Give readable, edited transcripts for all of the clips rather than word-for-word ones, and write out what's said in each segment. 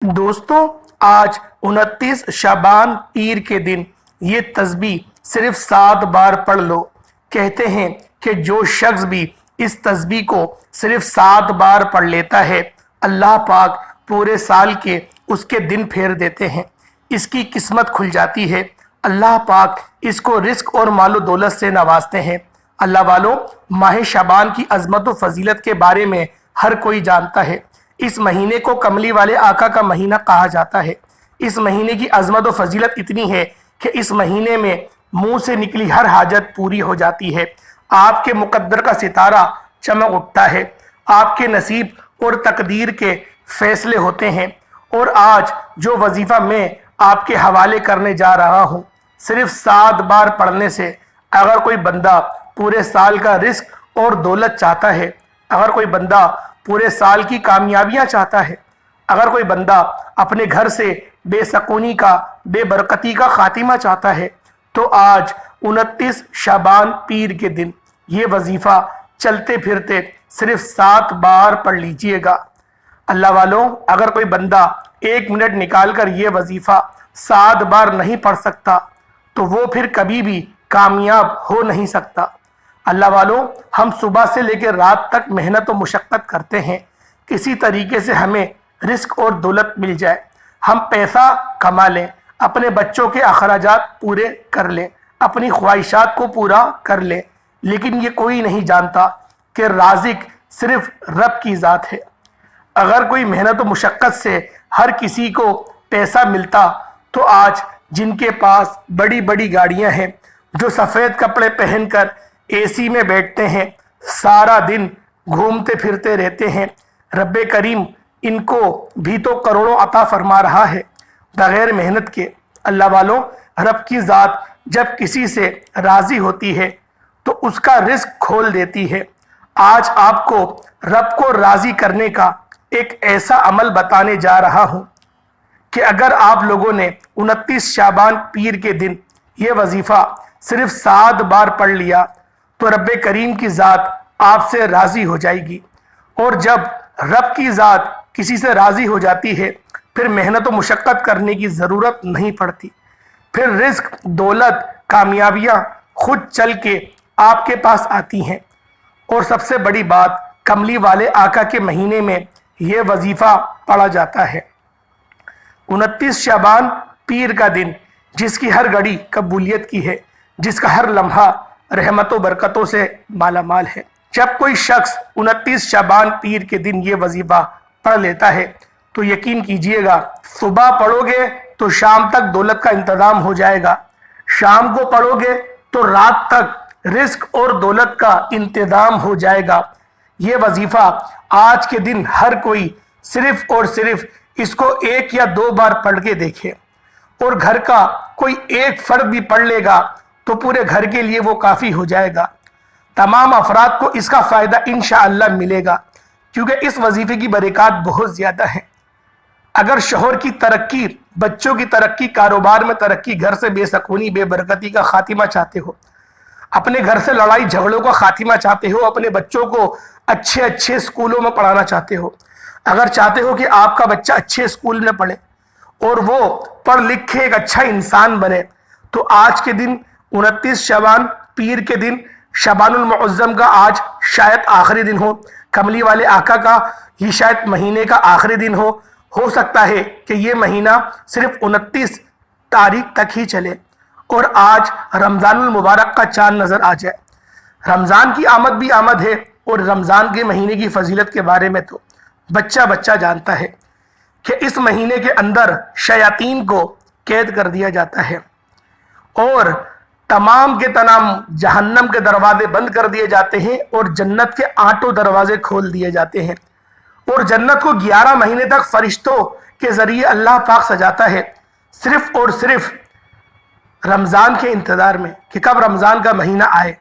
دوستوں، آج 29 شعبان پیر کے دن یہ تسبیح صرف 7 بار پڑھ لو۔ کہتے ہیں کہ جو شخص بھی اس تسبیح کو صرف 7 بار پڑھ لیتا ہے، اللہ پاک پورے سال کے اس کے دن پھیر دیتے ہیں، اس کی قسمت کھل جاتی ہے، اللہ پاک اس کو رزق اور مال و دولت سے نوازتے ہیں۔ اللہ والوں، ماہ شعبان کی عظمت و فضیلت کے بارے میں ہر کوئی جانتا ہے۔ اس مہینے کو کملی والے آقا کا مہینہ کہا جاتا ہے۔ اس مہینے کی عظمت و فضیلت اتنی ہے کہ اس مہینے میں منہ سے نکلی ہر حاجت پوری ہو جاتی ہے، آپ کے مقدر کا ستارہ چمک اٹھتا ہے، آپ کے نصیب اور تقدیر کے فیصلے ہوتے ہیں۔ اور آج جو وظیفہ میں آپ کے حوالے کرنے جا رہا ہوں، صرف 7 بار پڑھنے سے اگر کوئی بندہ پورے سال کا رزق اور دولت چاہتا ہے، اگر کوئی بندہ پورے سال کی کامیابیاں چاہتا ہے، اگر کوئی بندہ اپنے گھر سے بے سکونی کا، بے برکتی کا خاتمہ چاہتا ہے، تو آج 29 شعبان پیر کے دن یہ وظیفہ چلتے پھرتے صرف 7 بار پڑھ لیجئے گا۔ اللہ والوں، اگر کوئی بندہ 1 منٹ نکال کر یہ وظیفہ 7 بار نہیں پڑھ سکتا تو وہ پھر کبھی بھی کامیاب ہو نہیں سکتا۔ اللہ والوں، ہم صبح سے لے کے رات تک محنت و مشقت کرتے ہیں، کسی طریقے سے ہمیں رزق اور دولت مل جائے، ہم پیسہ کما لیں، اپنے بچوں کے اخراجات پورے کر لیں، اپنی خواہشات کو پورا کر لیں، لیکن یہ کوئی نہیں جانتا کہ رازق صرف رب کی ذات ہے۔ اگر کوئی محنت و مشقت سے ہر کسی کو پیسہ ملتا تو آج جن کے پاس بڑی بڑی گاڑیاں ہیں، جو سفید کپڑے پہن کر اے سی میں بیٹھتے ہیں، سارا دن گھومتے پھرتے رہتے ہیں، رب کریم ان کو بھی تو کروڑوں عطا فرما رہا ہے بغیر محنت کے۔ اللہ والوں، رب کی ذات جب کسی سے راضی ہوتی ہے تو اس کا رزق کھول دیتی ہے۔ آج آپ کو رب کو راضی کرنے کا ایک ایسا عمل بتانے جا رہا ہوں کہ اگر آپ لوگوں نے 29 شعبان پیر کے دن یہ وظیفہ صرف 7 بار پڑھ لیا تو رب کریم کی ذات آپ سے راضی ہو جائے گی، اور جب رب کی ذات کسی سے راضی ہو جاتی ہے پھر محنت و مشقت کرنے کی ضرورت نہیں پڑتی، پھر رزق، دولت، کامیابیاں خود چل کے آپ کے پاس آتی ہیں۔ اور سب سے بڑی بات، کملی والے آقا کے مہینے میں یہ وظیفہ پڑھا جاتا ہے۔ 29 شعبان پیر کا دن، جس کی ہر گھڑی قبولیت کی ہے، جس کا ہر لمحہ رحمت و برکتوں سے مالا مال ہے۔ جب کوئی شخص 29 شعبان پیر کے دن یہ وظیفہ پڑھ لیتا ہے تو یقین کیجئے گا، صبح پڑھو گے تو شام تک دولت کا انتظام ہو جائے گا، شام کو پڑھو گے تو رات تک رزق اور دولت کا انتظام ہو جائے گا۔ یہ وظیفہ آج کے دن ہر کوئی صرف اور صرف اس کو 1 یا 2 بار پڑھ کے دیکھے، اور گھر کا کوئی ایک فرد بھی پڑھ لے گا تو پورے گھر کے لیے وہ کافی ہو جائے گا۔ تمام افراد کو اس کا فائدہ انشاءاللہ ملے گا، کیونکہ اس وظیفے کی برکات بہت زیادہ ہیں۔ اگر شوہر کی ترقی، بچوں کی ترقی، کاروبار میں ترقی، گھر سے بے سکونی، بے برکتی کا خاتمہ چاہتے ہو، اپنے گھر سے لڑائی جھگڑوں کا خاتمہ چاہتے ہو، اپنے بچوں کو اچھے اچھے اسکولوں میں پڑھانا چاہتے ہو، اگر چاہتے ہو کہ آپ کا بچہ اچھے اسکول میں پڑھے اور وہ پڑھ لکھ کے ایک اچھا انسان بنے، تو آج کے دن 29 شعبان پیر کے دن، شعبان المعظم کا آج شاید آخری دن ہو، کملی والے آقا کا یہ شاید مہینے کا آخری دن ہو سکتا ہے کہ یہ مہینہ صرف 29 تاریخ تک ہی چلے اور آج رمضان المبارک کا چاند نظر آ جائے۔ رمضان کی آمد بھی آمد ہے، اور رمضان کے مہینے کی فضیلت کے بارے میں تو بچہ جانتا ہے کہ اس مہینے کے اندر شیاطین کو قید کر دیا جاتا ہے، اور تمام کے تمام جہنم کے دروازے بند کر دیے جاتے ہیں، اور جنت کے 8 دروازے کھول دیے جاتے ہیں، اور جنت کو 11 مہینے تک فرشتوں کے ذریعے اللہ پاک سجاتا ہے، صرف اور صرف رمضان کے انتظار میں کہ کب رمضان کا مہینہ آئے۔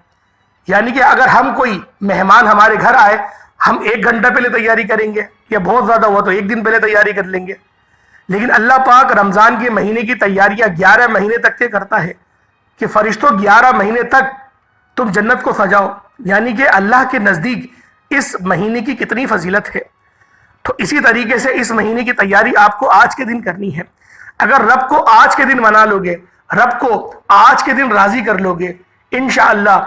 یعنی کہ اگر ہم کوئی مہمان ہمارے گھر آئے، ہم 1 گھنٹہ پہلے تیاری کریں گے، یا بہت زیادہ ہوا تو 1 دن پہلے تیاری کر لیں گے، لیکن اللہ پاک رمضان کے مہینے کی تیاریاں 11 مہینے تک کے کرتا ہے کہ فرشتوں 11 مہینے تک تم جنت کو سجاؤ۔ یعنی کہ اللہ کے نزدیک اس مہینے کی کتنی فضیلت ہے۔ تو اسی طریقے سے اس مہینے کی تیاری آپ کو آج کے دن کرنی ہے۔ اگر رب کو آج کے دن منا لو گے، رب کو آج کے دن راضی کر لو گے، انشاءاللہ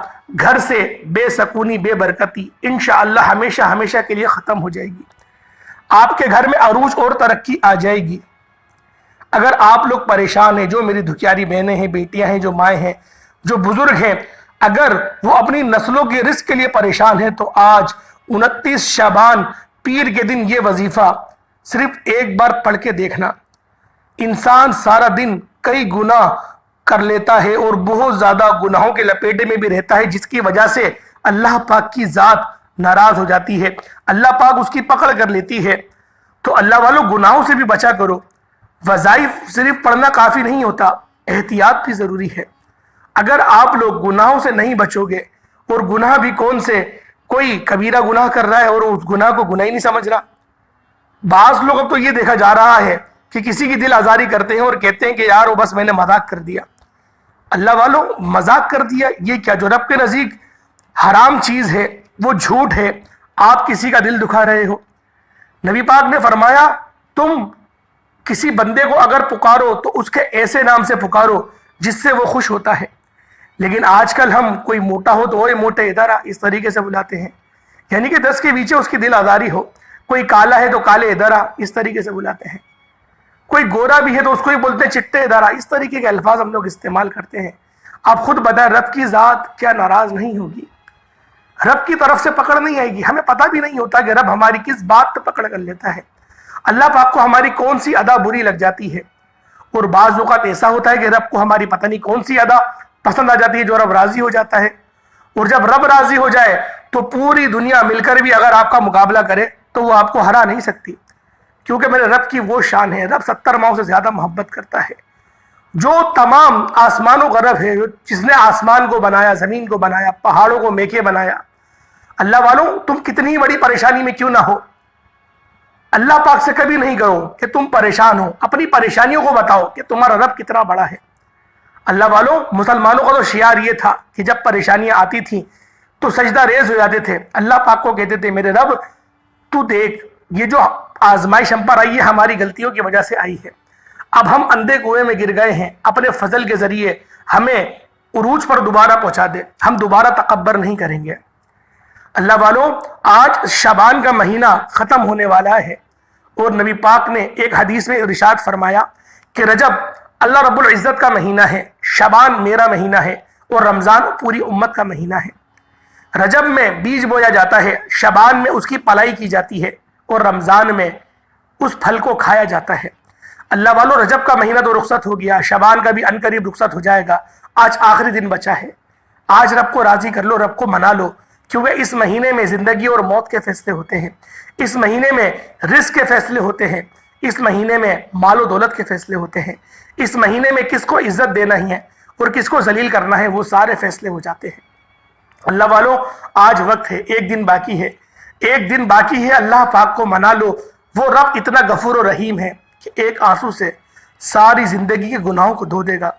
گھر سے بے سکونی، بے برکتی انشاءاللہ ہمیشہ ہمیشہ کے لیے ختم ہو جائے گی۔ آپ کے گھر میں عروج اور ترقی آ جائے گی۔ اگر آپ لوگ پریشان ہیں، جو میری دھکیاری بہنیں ہیں، بیٹیاں ہیں، جو مائیں ہیں، جو بزرگ ہیں، اگر وہ اپنی نسلوں کے رزق کے لیے پریشان ہیں تو آج 29 شعبان پیر کے دن یہ وظیفہ صرف ایک بار پڑھ کے دیکھنا۔ انسان سارا دن کئی گناہ کر لیتا ہے اور بہت زیادہ گناہوں کے لپیٹے میں بھی رہتا ہے، جس کی وجہ سے اللہ پاک کی ذات ناراض ہو جاتی ہے، اللہ پاک اس کی پکڑ کر لیتی ہے۔ تو اللہ والوں گناہوں سے بھی بچا کرو۔ وظائف صرف پڑھنا کافی نہیں ہوتا، احتیاط بھی ضروری ہے۔ اگر آپ لوگ گناہوں سے نہیں بچو گے، اور گناہ بھی کون سے، کوئی کبیرہ گناہ کر رہا ہے اور اس گناہ کو گناہ ہی نہیں سمجھ رہا۔ بعض لوگ اب تو یہ دیکھا جا رہا ہے کہ کسی کی دل آزاری کرتے ہیں اور کہتے ہیں کہ یار وہ بس میں نے مذاق کر دیا۔ اللہ والوں مذاق کر دیا یہ کیا؟ جو رب کے نزدیک حرام چیز ہے، وہ جھوٹ ہے، آپ کسی کا دل دکھا رہے ہو۔ نبی پاک نے فرمایا تم کسی بندے کو اگر پکارو تو اس کے ایسے نام سے پکارو جس سے وہ خوش ہوتا ہے۔ لیکن آج کل ہم کوئی موٹا ہو تو اوے موٹے ادھر آ، اس طریقے سے بلاتے ہیں، یعنی کہ 10 کے پیچھے اس کی دل آزاری ہو۔ کوئی کالا ہے تو کالے ادھر آ، اس طریقے سے بلاتے ہیں۔ کوئی گورا بھی ہے تو اس کو ہی بولتے ہیں چٹے ادھر آ، اس طریقے کے الفاظ ہم لوگ استعمال کرتے ہیں۔ آپ خود بتائیں رب کی ذات کیا ناراض نہیں ہوگی؟ رب کی طرف سے پکڑ نہیں آئے گی۔ ہمیں پتہ بھی نہیں ہوتا کہ رب ہماری کس بات پہ پکڑ کر لیتا ہے۔ اللہ پاک کو ہماری کون سی ادا بری لگ جاتی ہے، اور بعض اوقات ایسا ہوتا ہے کہ رب کو ہماری پتہ نہیں کون سی ادا پسند آ جاتی ہے جو رب راضی ہو جاتا ہے۔ اور جب رب راضی ہو جائے تو پوری دنیا مل کر بھی اگر آپ کا مقابلہ کرے تو وہ آپ کو ہرا نہیں سکتی، کیونکہ میرے رب کی وہ شان ہے، رب 70 ماؤں سے زیادہ محبت کرتا ہے۔ جو تمام آسمانوں کا رب ہے، جس نے آسمان کو بنایا، زمین کو بنایا، پہاڑوں کو میکے بنایا۔ اللہ والوں تم کتنی بڑی پریشانی میں کیوں نہ ہو، اللہ پاک سے کبھی نہیں کہو کہ تم پریشان ہو، اپنی پریشانیوں کو بتاؤ کہ تمہارا رب کتنا بڑا ہے۔ اللہ والوں مسلمانوں کا تو شعار یہ تھا کہ جب پریشانیاں آتی تھیں تو سجدہ ریز ہو جاتے تھے، اللہ پاک کو کہتے تھے میرے رب تو دیکھ یہ جو آزمائش ہم پر آئی ہے ہماری غلطیوں کی وجہ سے آئی ہے، اب ہم اندھے کنویں میں گر گئے ہیں، اپنے فضل کے ذریعے ہمیں عروج پر دوبارہ پہنچا دے، ہم دوبارہ تکبر نہیں کریں گے۔ اللہ والوں آج شعبان کا مہینہ ختم ہونے والا ہے، اور نبی پاک نے ایک حدیث میں ارشاد فرمایا کہ رجب اللہ رب العزت کا مہینہ ہے، شعبان میرا مہینہ ہے، اور رمضان پوری امت کا مہینہ ہے۔ رجب میں بیج بویا جاتا ہے، شعبان میں اس کی پلائی کی جاتی ہے، اور رمضان میں اس پھل کو کھایا جاتا ہے۔ اللہ والوں رجب کا مہینہ تو رخصت ہو گیا، شعبان کا بھی عنقریب رخصت ہو جائے گا۔ آج آخری دن بچا ہے، آج رب کو راضی کر لو، رب کو منا لو، کیونکہ اس مہینے میں زندگی اور موت کے فیصلے ہوتے ہیں، اس مہینے میں رزق کے فیصلے ہوتے ہیں، اس مہینے میں مال و دولت کے فیصلے ہوتے ہیں، اس مہینے میں کس کو عزت دینا ہی ہے اور کس کو ذلیل کرنا ہے وہ سارے فیصلے ہو جاتے ہیں۔ اللہ والوں آج وقت ہے، ایک دن باقی ہے، ایک دن باقی ہے، اللہ پاک کو منا لو۔ وہ رب اتنا غفور و رحیم ہے کہ ایک آنسو سے ساری زندگی کے گناہوں کو دھو دے گا۔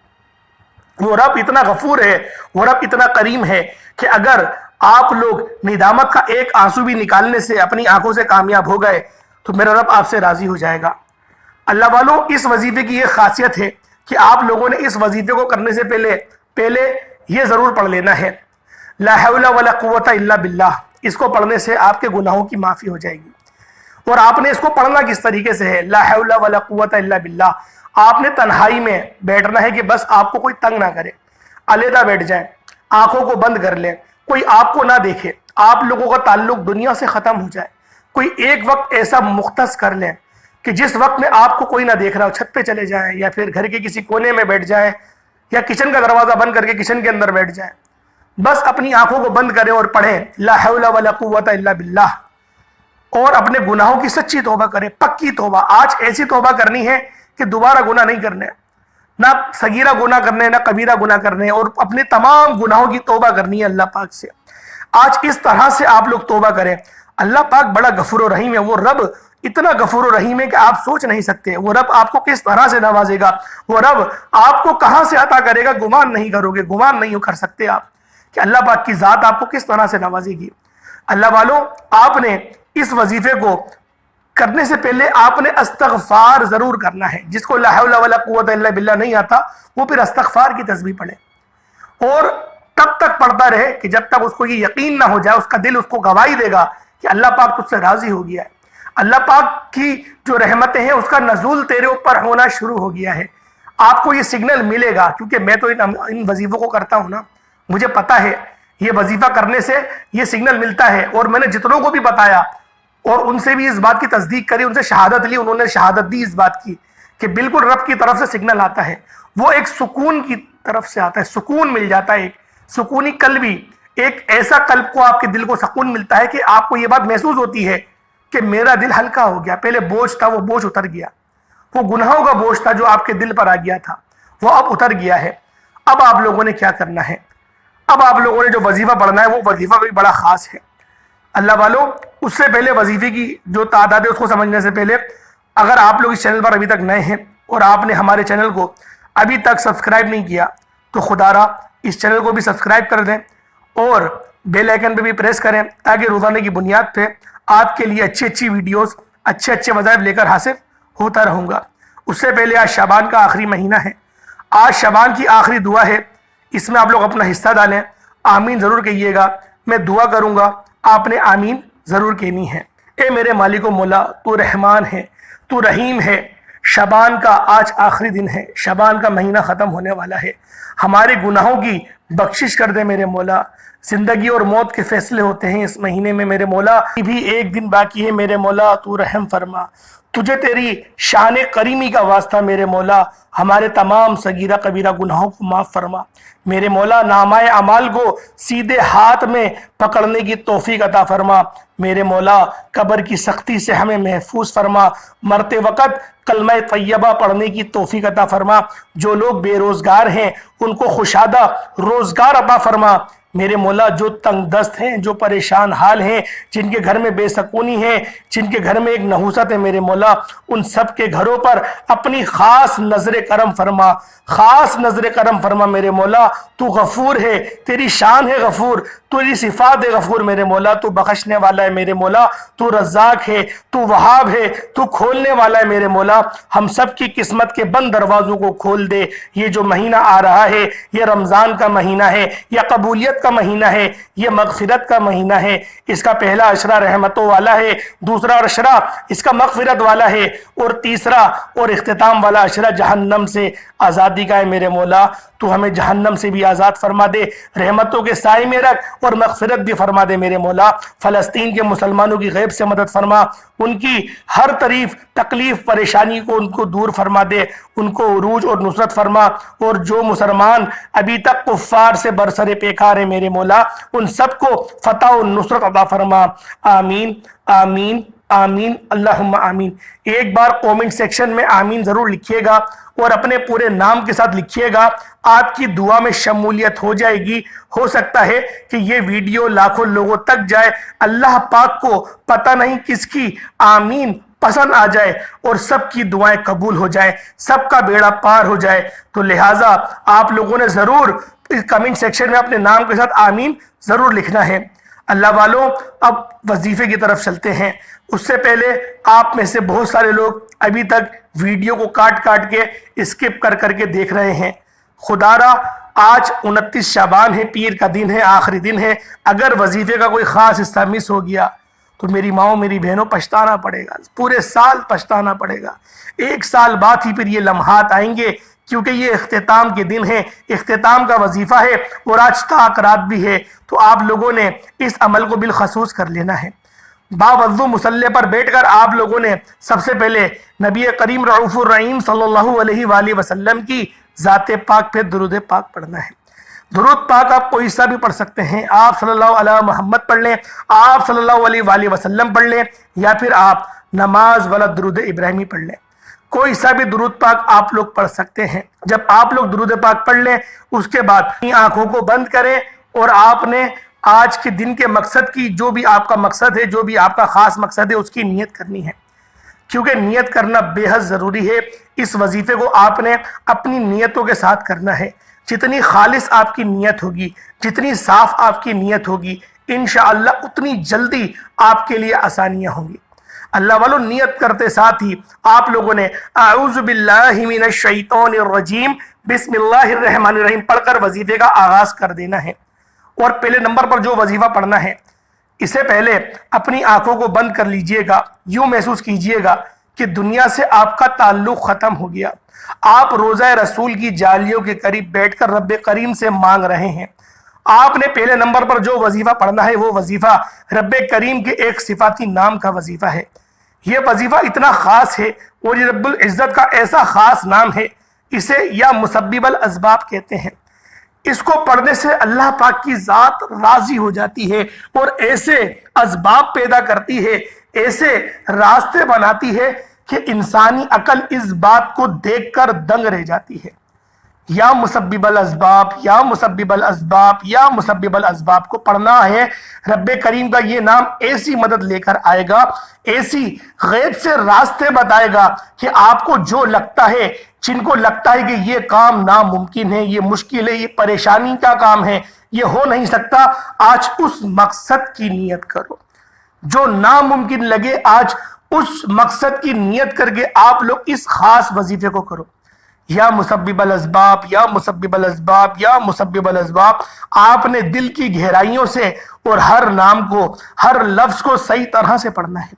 وہ رب اتنا غفور ہے، وہ رب اتنا کریم ہے کہ اگر آپ لوگ ندامت کا ایک آنسو بھی نکالنے سے اپنی آنکھوں سے کامیاب ہو گئے تو میرا رب آپ سے راضی ہو جائے گا۔ اللہ والوں اس وظیفے کی یہ خاصیت ہے کہ آپ لوگوں نے اس وظیفے کو کرنے سے پہلے یہ ضرور پڑھ لینا ہے لا حول ولا قوت الا باللہ۔ اس کو پڑھنے سے آپ کے گناہوں کی معافی ہو جائے گی۔ اور آپ نے اس کو پڑھنا کس طریقے سے ہے؟ لا حول ولا قوت الا باللہ۔ آپ نے تنہائی میں بیٹھنا ہے کہ بس آپ کو کوئی تنگ نہ کرے، علیحدہ بیٹھ جائیں، آنکھوں کو بند کر لیں، کوئی آپ کو نہ دیکھے، آپ لوگوں کا تعلق دنیا سے ختم ہو جائے۔ کوئی ایک وقت ایسا مختص کر لیں کہ جس وقت میں آپ کو کوئی نہ دیکھ رہا ہو، چھت پہ چلے جائیں یا پھر گھر کے کسی کونے میں بیٹھ جائیں یا کچن کا دروازہ بند کر کے کچن کے اندر بیٹھ جائیں، بس اپنی آنکھوں کو بند کریں اور پڑھیں لا حول ولا قوت الا باللہ، اور اپنے گناہوں کی سچی توبہ کریں، پکی توبہ۔ آج ایسی توبہ کرنی ہے کہ دوبارہ گناہ نہیں کرنے، نہ صغیرہ گناہ کرنے، نہ کبیرہ گناہ کرنے، اور اپنے تمام گناہوں کی توبہ کرنی ہے اللہ پاک سے۔ آج اس طرح سے آپ لوگ توبہ کریں۔ اللہ پاک بڑا غفور و رحیم ہے، وہ رب اتنا غفور و رحیم ہے کہ آپ سوچ نہیں سکتے وہ رب آپ کو کس طرح سے نوازے گا، وہ رب آپ کو کہاں سے عطا کرے گا، گمان نہیں کرو گے، گمان نہیں کر سکتے آپ کہ اللہ پاک کی ذات آپ کو کس طرح سے نوازے گی۔ اللہ والوں آپ نے اس وظیفے کو کرنے سے پہلے آپ نے استغفار ضرور کرنا ہے. جس کو لا حول ولا قوت الا باللہ نہیں آتا وہ پھر استغفار کی تسبیح پڑھے، اور تب تک پڑھتا رہے کہ جب تک اس کو یہ یقین نہ ہو جائے، اس کا دل اس کو گواہی دے گا کہ اللہ پاک تجھ سے راضی ہو گیا ہے، اللہ پاک کی جو رحمتیں ہیں اس کا نزول تیرے اوپر ہونا شروع ہو گیا ہے. آپ کو یہ سگنل ملے گا، کیونکہ میں تو ان وظیفوں کو کرتا ہوں نا، مجھے پتا ہے یہ وظیفہ کرنے سے یہ سگنل ملتا ہے. اور میں نے جتنوں کو بھی بتایا اور ان سے بھی اس بات کی تصدیق کری، ان سے شہادت لی، انہوں نے شہادت دی اس بات کی کہ بالکل رب کی طرف سے سگنل آتا ہے. وہ ایک سکون کی طرف سے آتا ہے، سکون مل جاتا ہے، ایک سکونی قلبی، ایک ایسا قلب کو آپ کے دل کو سکون ملتا ہے کہ آپ کو یہ بات محسوس ہوتی ہے کہ میرا دل ہلکا ہو گیا. پہلے بوجھ تھا، وہ بوجھ اتر گیا. وہ گناہوں کا بوجھ تھا جو آپ کے دل پر آ گیا تھا، وہ اب اتر گیا ہے. اب آپ لوگوں نے کیا کرنا ہے؟ اب آپ لوگوں نے جو وظیفہ پڑھنا ہے وہ وظیفہ بھی بڑا خاص ہے. اللہ والو، اس سے پہلے وظیفے کی جو تعداد ہے اس کو سمجھنے سے پہلے، اگر آپ لوگ اس چینل پر ابھی تک نئے ہیں اور آپ نے ہمارے چینل کو ابھی تک سبسکرائب نہیں کیا تو خدا را اس چینل کو بھی سبسکرائب کر دیں اور بیل آئیکن پہ بھی پریس کریں، تاکہ روزانہ کی بنیاد پہ آپ کے لیے اچھی اچھی ویڈیوز، اچھے اچھے وظائف لے کر حاصل ہوتا رہوں گا. اس سے پہلے آج شعبان کا آخری مہینہ ہے، آج شعبان کی آخری دعا ہے، اس میں آپ لوگ اپنا حصہ ڈالیں. آمین ضرور کہیے گا، میں دعا کروں گا، آپ نے آمین ضرور کہنی ہے. اے میرے مالک و مولا، تو رحمان ہے، تو رحیم ہے. شعبان کا آج آخری دن ہے، شعبان کا مہینہ ختم ہونے والا ہے. ہمارے گناہوں کی بخشش کر دے میرے مولا. زندگی اور موت کے فیصلے ہوتے ہیں اس مہینے میں میرے مولا. بھی ایک دن باقی ہے میرے مولا، تو رحم فرما. تجھے تیری شان کریمی کا واسطہ میرے مولا، ہمارے تمام صغیرہ کبیرہ گناہوں کو معاف فرما میرے مولا. نامہ اعمال کو سیدھے ہاتھ میں پکڑنے کی توفیق عطا فرما میرے مولا. قبر کی سختی سے ہمیں محفوظ فرما. مرتے وقت کلمہ طیبہ پڑھنے کی توفیق عطا فرما. جو لوگ بے روزگار ہیں ان کو خوشادہ روزگار عطا فرما میرے مولا. جو تنگ دست ہیں، جو پریشان حال ہیں، جن کے گھر میں بے سکونی ہے، جن کے گھر میں ایک نحوست ہے میرے مولا، ان سب کے گھروں پر اپنی خاص نظر کرم فرما، خاص نظر کرم فرما میرے مولا. تو غفور ہے، تیری شان ہے غفور، تیری صفات ہے غفور میرے مولا. تو بخشنے والا ہے میرے مولا، تو رزاق ہے، تو وہاب ہے، تو کھولنے والا ہے میرے مولا. ہم سب کی قسمت کے بند دروازوں کو کھول دے. یہ جو مہینہ آ رہا ہے یہ رمضان کا مہینہ ہے، یہ قبولیت کا مہینہ ہے، یہ مغفرت کا مہینہ ہے. اس کا پہلا عشرہ رحمتوں والا ہے، دوسرا عشرہ اس کا مغفرت والا ہے، اور تیسرا اور اختتام والا عشرہ جہنم سے آزادی کا ہے میرے مولا. تو ہمیں جہنم سے بھی آزاد فرما دے، رحمتوں کے سائے میں رکھ اور مغفرت بھی فرما دے میرے مولا. فلسطین کے مسلمانوں کی غیب سے مدد فرما، ان کی ہر طریف تکلیف پریشانی کو ان کو دور فرما دے، ان کو عروج اور نصرت فرما. اور جو مسلمان ابھی تک کفار سے برسر پیکار ہیں میرے مولا، ان سب کو فتح و نصرت عطا فرما. آمین آمین آمین اللہم آمین. ایک بار کومنٹ سیکشن میں آمین ضرور لکھیے گا اور اپنے پورے نام کے ساتھ لکھیے گا. آپ کی دعا میں شمولیت ہو جائے گی. ہو سکتا ہے کہ یہ ویڈیو لاکھوں لوگوں تک جائے، اللہ پاک کو پتہ نہیں کس کی آمین پسند آ جائے اور سب کی دعائیں قبول ہو جائے، سب کا بیڑا پار ہو جائے. تو لہٰذا آپ لوگوں نے ضرور کمنٹ سیکشن میں اپنے نام کے ساتھ آمین ضرور لکھنا ہے. اللہ والوں، اب وظیفے کی طرف چلتے ہیں. اس سے پہلے آپ میں سے بہت سارے لوگ ابھی تک ویڈیو کو کاٹ کاٹ کے اسکپ کر کر کے دیکھ رہے ہیں. خدا را آج 29 شعبان ہے، پیر کا دن ہے، آخری دن ہے. اگر وظیفے کا کوئی خاص حصہ مس ہو گیا تو میری ماؤں میری بہنوں پچھتانا پڑے گا، پورے سال پچھتانا پڑے گا. ایک سال بعد ہی پھر یہ لمحات آئیں گے، کیونکہ یہ اختتام کے دن ہے، اختتام کا وظیفہ ہے اور آج تاکرات بھی ہے. تو آپ لوگوں نے اس عمل کو بالخصوص کر لینا ہے. باوضو مصلی پر بیٹھ کر آپ لوگوں نے سب سے پہلے نبی کریم رعوف الرحیم صلی اللہ علیہ وآلہ وسلم کی ذات پاک پہ درود پاک پڑھنا ہے. درود پاک آپ کوئی سا بھی پڑھ سکتے ہیں. آپ صلی اللہ علیہ محمد پڑھ لیں، آپ صلی اللہ علیہ وآلہ وسلم پڑھ لیں، یا پھر آپ نماز والا درود ابراہیمی پڑھ لیں. کوئی سا بھی درود پاک آپ لوگ پڑھ سکتے ہیں. جب آپ لوگ درود پاک پڑھ لیں اس کے بعد اپنی آنکھوں کو بند کریں اور آپ نے آج کے دن کے مقصد کی، جو بھی آپ کا مقصد ہے، جو بھی آپ کا خاص مقصد ہے، اس کی نیت کرنی ہے. کیونکہ نیت کرنا بے حد ضروری ہے. اس وظیفے کو آپ نے اپنی نیتوں کے ساتھ کرنا ہے. جتنی خالص آپ کی نیت ہوگی، جتنی صاف آپ کی نیت ہوگی، انشاءاللہ اتنی جلدی آپ کے لیے آسانیاں ہوں گی. اللہ والو نیت کرتے ساتھ ہی آپ لوگوں نے اعوذ باللہ من الشیطان الرجیم بسم اللہ الرحمن الرحیم پڑھ کر وظیفے کا آغاز کر دینا ہے۔ اور پہلے نمبر پر جو وظیفہ پڑھنا ہے، اسے پہلے اپنی آنکھوں کو بند کر لیجئے گا، یوں محسوس کیجئے گا کہ دنیا سے آپ کا تعلق ختم ہو گیا، آپ روضہ رسول کی جالیوں کے قریب بیٹھ کر رب کریم سے مانگ رہے ہیں۔ آپ نے پہلے نمبر پر جو وظیفہ پڑھنا ہے وہ وظیفہ رب کریم کے ایک صفاتی نام کا وظیفہ ہے۔ یہ وظیفہ اتنا خاص ہے اور یہ رب العزت کا ایسا خاص نام ہے، اسے یا مسبب الاسباب کہتے ہیں۔ اس کو پڑھنے سے اللہ پاک کی ذات راضی ہو جاتی ہے اور ایسے اسباب پیدا کرتی ہے، ایسے راستے بناتی ہے کہ انسانی عقل اس بات کو دیکھ کر دنگ رہ جاتی ہے۔ یا مسبب الاسباب، یا مسبب الاسباب، یا مسبب الاسباب کو پڑھنا ہے۔ رب کریم کا یہ نام ایسی مدد لے کر آئے گا، ایسی غیب سے راستے بتائے گا کہ آپ کو جو لگتا ہے، جن کو لگتا ہے کہ یہ کام ناممکن ہے، یہ مشکل ہے، یہ پریشانی کا کام ہے، یہ ہو نہیں سکتا، آج اس مقصد کی نیت کرو۔ جو ناممکن لگے آج اس مقصد کی نیت کر کے آپ لوگ اس خاص وظیفے کو کرو۔ یا مسبب الاسباب، یا مسبب الاسباب، یا مسبب الاسباب، آپ نے دل کی گہرائیوں سے اور ہر نام کو، ہر لفظ کو صحیح طرح سے پڑھنا ہے۔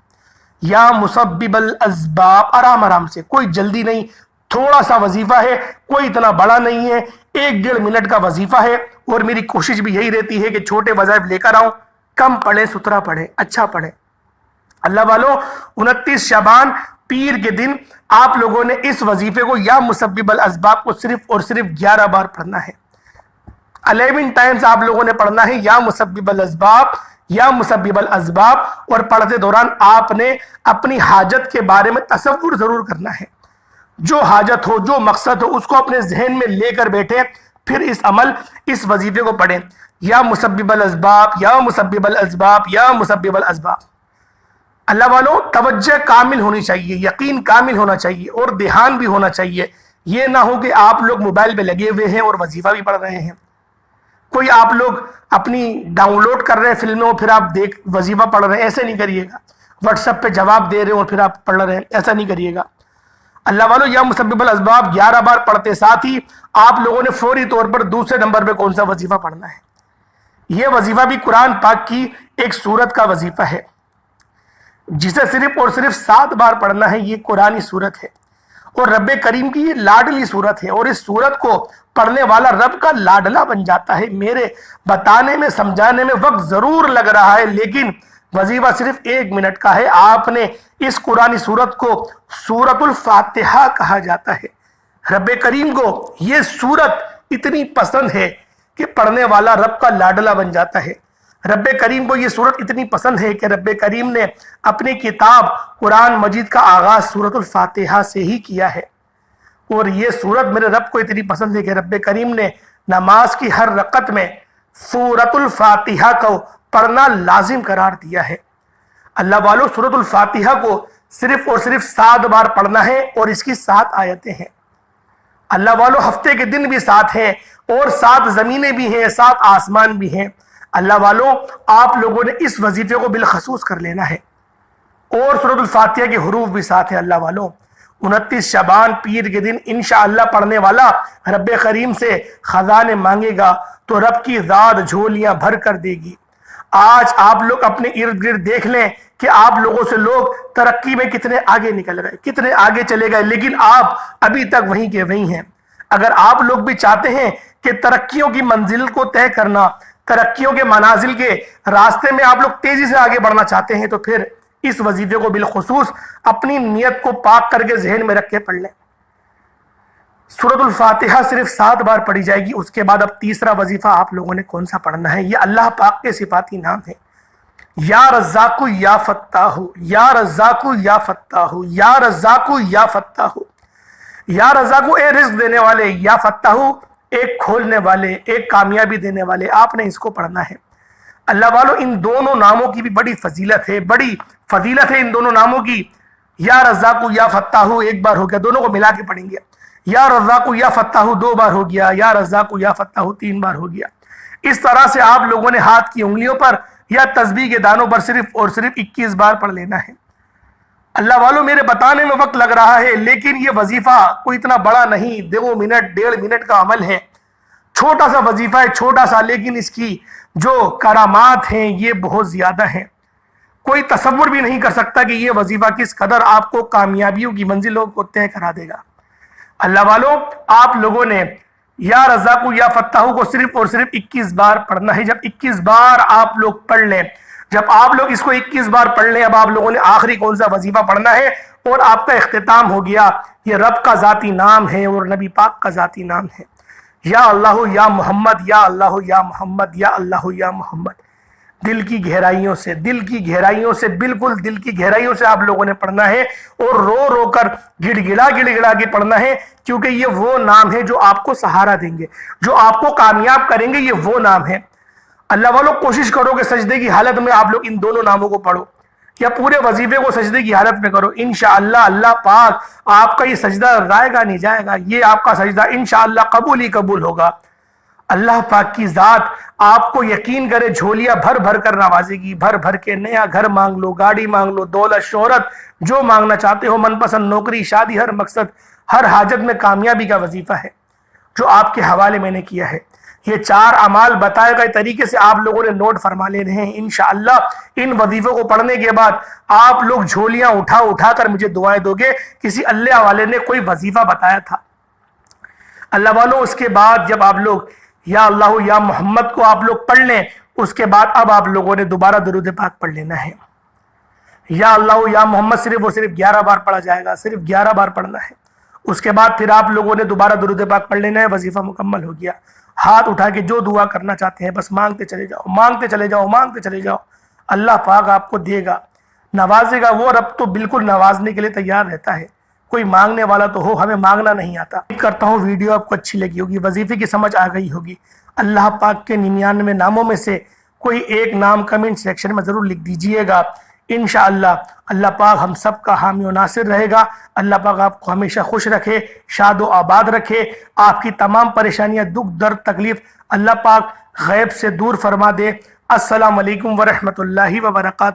یا مسبب الاسباب، آرام آرام سے، کوئی جلدی نہیں، تھوڑا سا وظیفہ ہے، کوئی اتنا بڑا نہیں ہے، 1-1.5 منٹ کا وظیفہ ہے، اور میری کوشش بھی یہی رہتی ہے کہ چھوٹے وظائف لے کر آؤں، کم پڑھیں، ستھرا پڑھیں، اچھا پڑھیں۔ اللہ والو 29 شعبان پیر کے دن آپ لوگوں نے اس وظیفے کو یا مسبب الاسباب کو صرف اور صرف 11 بار پڑھنا ہے۔ 11 ٹائمز آپ لوگوں نے پڑھنا ہے یا مسبب الاسباب، یا مسبب الاسباب، اور پڑھتے دوران آپ نے اپنی حاجت کے بارے میں تصور ضرور کرنا ہے۔ جو حاجت ہو، جو مقصد ہو، اس کو اپنے ذہن میں لے کر بیٹھے، پھر اس وظیفے کو پڑھیں۔ یا مسبب الاسباب، یا مسبب الاسباب، یا مسبب الاسباب۔ اللہ والوں توجہ کامل ہونی چاہیے، یقین کامل ہونا چاہیے، اور دھیان بھی ہونا چاہیے۔ یہ نہ ہو کہ آپ لوگ موبائل پہ لگے ہوئے ہیں اور وظیفہ بھی پڑھ رہے ہیں، کوئی آپ لوگ اپنی ڈاؤن لوڈ کر رہے ہیں فلمیں اور پھر آپ وظیفہ پڑھ رہے ہیں، ایسے نہیں کریے گا۔ واٹس ایپ پہ جواب دے رہے ہیں اور پھر آپ پڑھ رہے ہیں، ایسا نہیں کریے گا۔ اللہ والوں یا مسبب الاسباب 11 بار پڑھتے ساتھ ہی آپ لوگوں نے فوری طور پر دوسرے نمبر پہ کون سا وظیفہ پڑھنا ہے۔ یہ وظیفہ بھی قرآن پاک کی ایک سورت کا وظیفہ ہے، جسے صرف اور صرف 7 بار پڑھنا ہے۔ یہ قرآنی سورت ہے اور رب کریم کی یہ لاڈلی سورت ہے، اور اس سورت کو پڑھنے والا رب کا لاڈلا بن جاتا ہے۔ میرے بتانے میں، سمجھانے میں وقت ضرور لگ رہا ہے، لیکن وظیفہ صرف 1 منٹ کا ہے۔ آپ نے اس قرآنی سورت کو سورت الفاتحہ کہا جاتا ہے۔ رب کریم کو یہ سورت اتنی پسند ہے کہ پڑھنے والا رب کا لاڈلا بن جاتا ہے۔ رب کریم کو یہ سورت اتنی پسند ہے کہ رب کریم نے اپنی کتاب قرآن مجید کا آغاز سورت الفاتحہ سے ہی کیا ہے، اور یہ سورت میرے رب کو اتنی پسند ہے کہ رب کریم نے نماز کی ہر رکعت میں سورت الفاتحہ کو پڑھنا لازم قرار دیا ہے۔ اللہ والو سورت الفاتحہ کو صرف اور صرف 7 بار پڑھنا ہے، اور اس کی 7 آیتیں ہیں۔ اللہ والو ہفتے کے دن بھی 7 ہیں، اور 7 زمینیں بھی ہیں، 7 آسمان بھی ہیں۔ اللہ والو آپ لوگوں نے اس وظیفے کو بالخصوص کر لینا ہے، اور سورت الفاتحہ کے حروف بھی 7 ہیں۔ اللہ والو 29 شعبان پیر کے دن انشاءاللہ پڑھنے والا رب کریم سے خزانے مانگے گا تو رب کی ذات جھولیاں بھر کر دے گی۔ آج آپ لوگ اپنے ارد گرد دیکھ لیں کہ آپ لوگوں سے لوگ ترقی میں کتنے آگے نکل گئے، کتنے آگے چلے گئے، لیکن آپ ابھی تک وہیں کے وہیں ہیں۔ اگر آپ لوگ بھی چاہتے ہیں کہ ترقیوں کی منزل کو طے کرنا، ترقیوں کے منازل کے راستے میں آپ لوگ تیزی سے آگے بڑھنا چاہتے ہیں، تو پھر اس وظیفے کو بالخصوص اپنی نیت کو پاک کر کے ذہن میں رکھ کے پڑھ لیں۔ سورت الفاتحہ صرف 7 بار پڑھی جائے گی۔ اس کے بعد اب تیسرا وظیفہ آپ لوگوں نے کون سا پڑھنا ہے؟ یہ اللہ پاک کے صفاتی نام ہے۔ یا رزاق یا فتاح، یا رزاق یا فتاح، یا رزاق یا فتاح۔ یا رزاق اے رزق دینے والے، یا فتاح ایک کھولنے والے، ایک کامیابی دینے والے، آپ نے اس کو پڑھنا ہے۔ اللہ والو ان دونوں ناموں کی بھی بڑی فضیلت ہے، بڑی فضیلت ہے ان دونوں ناموں کی۔ یا رزاق یا فتاح 1 بار ہو گیا، دونوں کو ملا کے پڑھیں گے۔ یا رزاق یا فتاح 2 بار ہو گیا، یا رزاق یا فتاح 3 بار ہو گیا۔ اس طرح سے آپ لوگوں نے ہاتھ کی انگلیوں پر یا تسبیح کے دانوں پر صرف اور صرف 21 بار پڑھ لینا ہے۔ اللہ والوں میرے بتانے میں وقت لگ رہا ہے، لیکن یہ وظیفہ کوئی اتنا بڑا نہیں، 2 منٹ 1.5 منٹ کا عمل ہے، چھوٹا سا وظیفہ ہے، چھوٹا سا، لیکن اس کی جو کرامات ہیں یہ بہت زیادہ ہیں۔ کوئی تصور بھی نہیں کر سکتا کہ یہ وظیفہ کس قدر آپ کو کامیابیوں کی منزلوں کو طے کرا دے گا۔ اللہ والوں، آپ لوگوں نے یا رزاق یا فتاح کو صرف اور صرف 21 بار پڑھنا ہے۔ جب 21 بار آپ لوگ پڑھ لیں، جب آپ لوگ اس کو 21 بار پڑھ لیں، اب آپ لوگوں نے آخری کون سا وظیفہ پڑھنا ہے اور آپ کا اختتام ہو گیا۔ یہ رب کا ذاتی نام ہے اور نبی پاک کا ذاتی نام ہے، یا اللہ یا محمد، یا اللہ یا محمد، یا اللہ یا محمد۔ دل کی گہرائیوں سے، دل کی گہرائیوں سے، بالکل دل کی گہرائیوں سے آپ لوگوں نے پڑھنا ہے، اور رو رو کر گڑ گڑا کے پڑھنا ہے، کیونکہ یہ وہ نام ہے جو آپ کو سہارا دیں گے، جو آپ کو کامیاب کریں گے، یہ وہ نام ہے۔ اللہ والوں کوشش کرو کہ سجدے کی حالت میں آپ لوگ ان دونوں ناموں کو پڑھو، یا پورے وظیفے کو سجدے کی حالت میں کرو۔ انشاءاللہ اللہ پاک آپ کا یہ سجدہ رائے گا نہیں جائے گا، یہ آپ کا سجدہ انشاءاللہ قبول ہی قبول ہوگا۔ اللہ پاک کی ذات آپ کو یقین کرے جھولیاں بھر بھر کر نوازے گی، بھر بھر کے۔ نیا گھر مانگ لو، گاڑی مانگ لو، دولت، شہرت، جو مانگنا چاہتے ہو، من پسند نوکری، شادی، ہر مقصد، ہر حاجت میں کامیابی کا وظیفہ ہے جو آپ کے حوالے میں نے کیا ہے۔ یہ 4 اعمال بتائے گئے طریقے سے آپ لوگوں نے نوٹ فرما لینے ہیں۔ انشاءاللہ ان وظیفوں کو پڑھنے کے بعد آپ لوگ جھولیاں اٹھا کر مجھے دعائیں دو گے، کسی اللہ والے نے کوئی وظیفہ بتایا تھا۔ اللہ والوں اس کے بعد جب آپ لوگ یا اللہ یا محمد کو آپ لوگ پڑھ لیں، اس کے بعد اب آپ لوگوں نے دوبارہ درود پاک پڑھ لینا ہے۔ یا اللہ یا محمد صرف اور صرف 11 بار پڑھا جائے گا، صرف 11 بار پڑھنا ہے۔ اس کے بعد پھر آپ لوگوں نے دوبارہ درود پاک پڑھ لینا ہے، وظیفہ مکمل ہو گیا۔ ہاتھ اٹھا کے جو دعا کرنا چاہتے ہیں بس مانگتے چلے جاؤ، مانگتے چلے جاؤ، مانگتے چلے جاؤ۔ اللہ پاک آپ کو دے گا، نوازے گا۔ وہ رب تو بالکل نوازنے کے لیے تیار رہتا ہے، کوئی مانگنے والا تو ہو، ہمیں مانگنا نہیں آتا۔ کرتا ہوں ویڈیو آپ کو اچھی لگی ہوگی، وظیفے کی سمجھ آ گئی ہوگی۔ اللہ پاک کے 99 ناموں میں سے کوئی ایک نام کمنٹ سیکشن میں ضرور لکھ دیجئے گا۔ انشاءاللہ اللہ پاک ہم سب کا حامی و ناصر رہے گا۔ اللہ پاک آپ کو ہمیشہ خوش رکھے، شاد و آباد رکھے، آپ کی تمام پریشانیاں، دکھ، درد، تکلیف اللہ پاک غیب سے دور فرما دے۔ السلام علیکم ورحمۃ اللہ وبرکاتہ۔